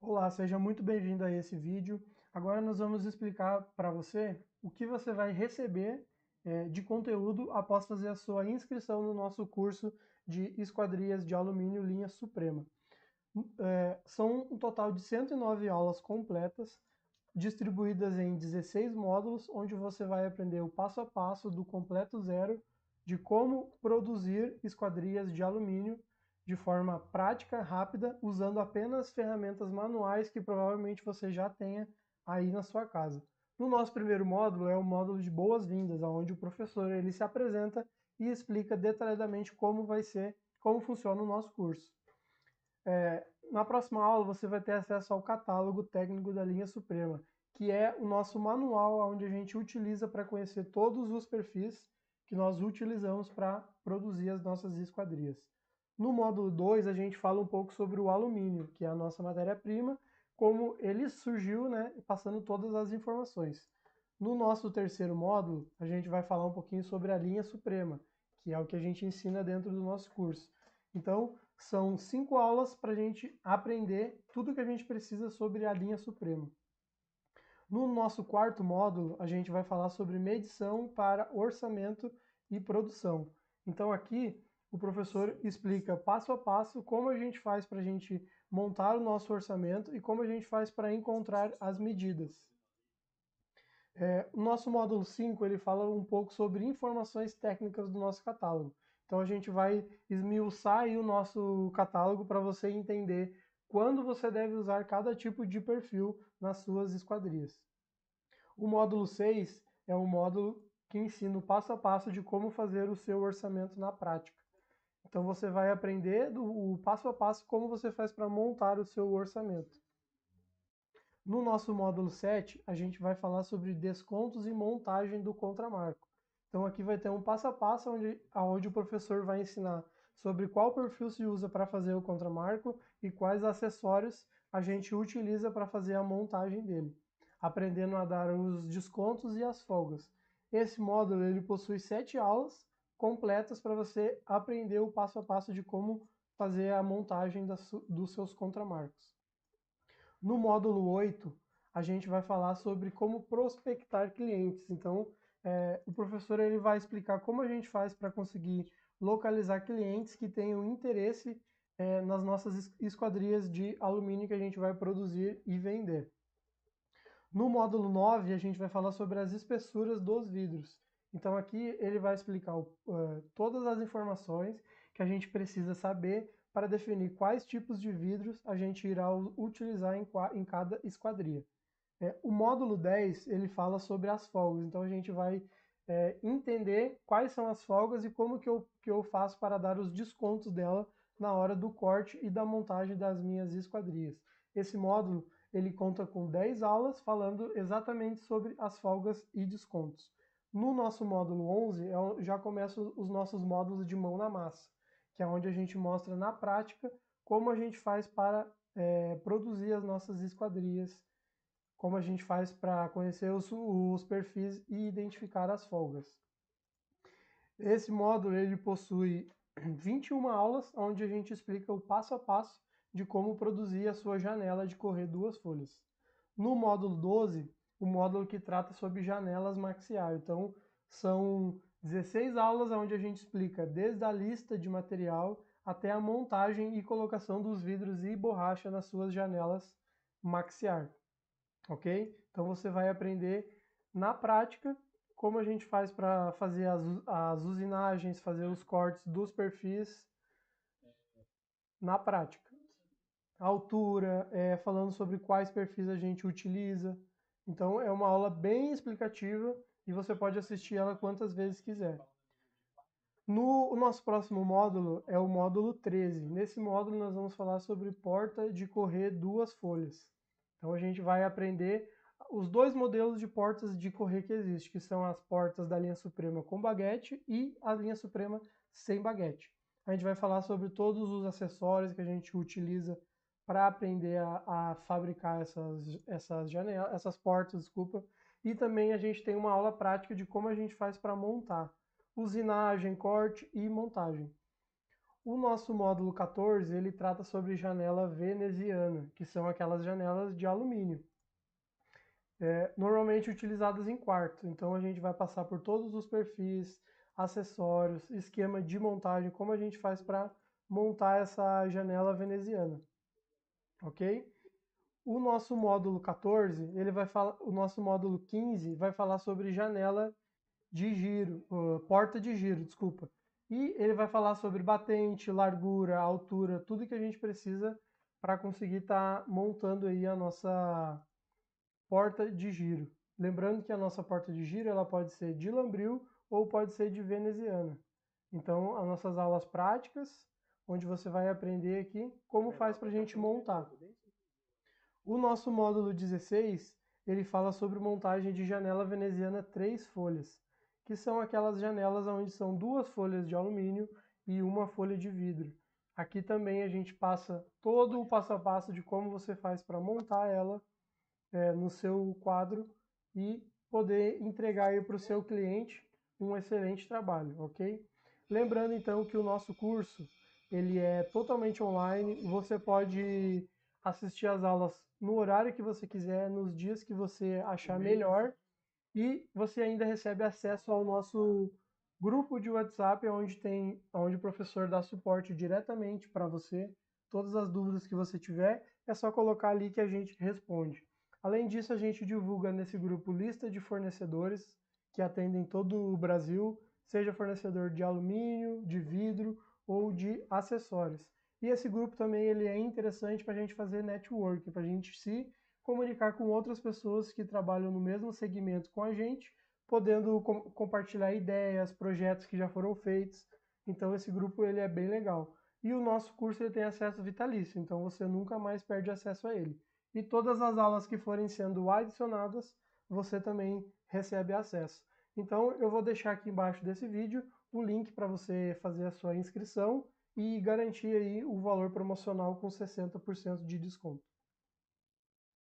Olá, seja muito bem-vindo a esse vídeo. Agora nós vamos explicar para você o que você vai receber de conteúdo após fazer a sua inscrição no nosso curso de esquadrias de alumínio linha Suprema. São um total de 109 aulas completas, distribuídas em 16 módulos, onde você vai aprender o passo a passo do completo zero de como produzir esquadrias de alumínio de forma prática, rápida, usando apenas ferramentas manuais que provavelmente você já tenha aí na sua casa. No nosso primeiro módulo é o módulo de boas-vindas, onde o professor ele se apresenta e explica detalhadamente como vai ser, como funciona o nosso curso. Na próxima aula você vai ter acesso ao catálogo técnico da linha Suprema, que é o nosso manual onde a gente utiliza para conhecer todos os perfis que nós utilizamos para produzir as nossas esquadrias. No módulo 2 a gente fala um pouco sobre o alumínio, que é a nossa matéria-prima, como ele surgiu, né, passando todas as informações. No nosso terceiro módulo, a gente vai falar um pouquinho sobre a linha Suprema, que é o que a gente ensina dentro do nosso curso. Então, são 5 aulas para a gente aprender tudo que a gente precisa sobre a linha Suprema. No nosso quarto módulo, a gente vai falar sobre medição para orçamento e produção. Então aqui o professor explica passo a passo como a gente faz para a gente montar o nosso orçamento e como a gente faz para encontrar as medidas. O nosso módulo 5 ele fala um pouco sobre informações técnicas do nosso catálogo. Então a gente vai esmiuçar aí o nosso catálogo para você entender quando você deve usar cada tipo de perfil nas suas esquadrias. O módulo 6 é um módulo que ensina o passo a passo de como fazer o seu orçamento na prática. Então você vai aprender o passo a passo como você faz para montar o seu orçamento. No nosso módulo 7, a gente vai falar sobre descontos e montagem do contramarco. Então aqui vai ter um passo a passo onde o professor vai ensinar sobre qual perfil se usa para fazer o contramarco e quais acessórios a gente utiliza para fazer a montagem dele, aprendendo a dar os descontos e as folgas. Esse módulo ele possui 7 aulas completas para você aprender o passo a passo de como fazer a montagem dos seus contramarcos. No módulo 8, a gente vai falar sobre como prospectar clientes. Então, o professor ele vai explicar como a gente faz para conseguir localizar clientes que tenham interesse nas nossas esquadrias de alumínio que a gente vai produzir e vender. No módulo 9, a gente vai falar sobre as espessuras dos vidros. Então, aqui ele vai explicar todas as informações que a gente precisa saber para definir quais tipos de vidros a gente irá utilizar em cada esquadria. O módulo 10 ele fala sobre as folgas, então a gente vai entender quais são as folgas e como que eu faço para dar os descontos dela na hora do corte e da montagem das minhas esquadrias. Esse módulo ele conta com 10 aulas falando exatamente sobre as folgas e descontos. No nosso módulo 11 já começam os nossos módulos de mão na massa, que é onde a gente mostra na prática como a gente faz para produzir as nossas esquadrias, como a gente faz para conhecer os perfis e identificar as folgas. Esse módulo ele possui 21 aulas, onde a gente explica o passo a passo de como produzir a sua janela de correr duas folhas. No módulo 12, o módulo que trata sobre janelas maxiar. Então, são 16 aulas onde a gente explica desde a lista de material até a montagem e colocação dos vidros e borracha nas suas janelas maxiar, ok? Então você vai aprender na prática como a gente faz para fazer as usinagens, fazer os cortes dos perfis na prática. A altura, falando sobre quais perfis a gente utiliza. Então é uma aula bem explicativa e você pode assistir ela quantas vezes quiser. O nosso próximo módulo é o módulo 13. Nesse módulo nós vamos falar sobre porta de correr duas folhas. Então a gente vai aprender os dois modelos de portas de correr que existem, que são as portas da linha Suprema com baguete e a linha Suprema sem baguete. A gente vai falar sobre todos os acessórios que a gente utiliza para aprender a fabricar essas janelas, essas portas, desculpa. E também a gente tem uma aula prática de como a gente faz para montar usinagem, corte e montagem. O nosso módulo 14, ele trata sobre janela veneziana, que são aquelas janelas de alumínio, normalmente utilizadas em quarto. Então a gente vai passar por todos os perfis, acessórios, esquema de montagem, como a gente faz para montar essa janela veneziana, ok? O nosso módulo 14, o nosso módulo 15 vai falar sobre janela de giro, porta de giro, desculpa. E ele vai falar sobre batente, largura, altura, tudo que a gente precisa para conseguir estar montando aí a nossa porta de giro. Lembrando que a nossa porta de giro ela pode ser de lambril ou pode ser de veneziana. Então, as nossas aulas práticas, onde você vai aprender aqui como faz para a gente montar. O nosso módulo 16, ele fala sobre montagem de janela veneziana 3 folhas, que são aquelas janelas onde são 2 folhas de alumínio e uma folha de vidro. Aqui também a gente passa todo o passo a passo de como você faz para montar ela no seu quadro e poder entregar para o seu cliente um excelente trabalho, ok? Lembrando então que o nosso curso ele é totalmente online, você pode assistir às aulas no horário que você quiser, nos dias que você achar melhor, e você ainda recebe acesso ao nosso grupo de WhatsApp, onde o professor dá suporte diretamente para você. Todas as dúvidas que você tiver, é só colocar ali que a gente responde. Além disso, a gente divulga nesse grupo lista de fornecedores que atendem todo o Brasil, seja fornecedor de alumínio, de vidro ou de acessórios. E esse grupo também ele é interessante para a gente fazer network, para a gente se comunicar com outras pessoas que trabalham no mesmo segmento com a gente, podendo compartilhar ideias, projetos que já foram feitos. Então esse grupo ele é bem legal. E o nosso curso ele tem acesso vitalício, então você nunca mais perde acesso a ele. E todas as aulas que forem sendo adicionadas, você também recebe acesso. Então eu vou deixar aqui embaixo desse vídeo o link para você fazer a sua inscrição e garantir aí o valor promocional com 60% de desconto.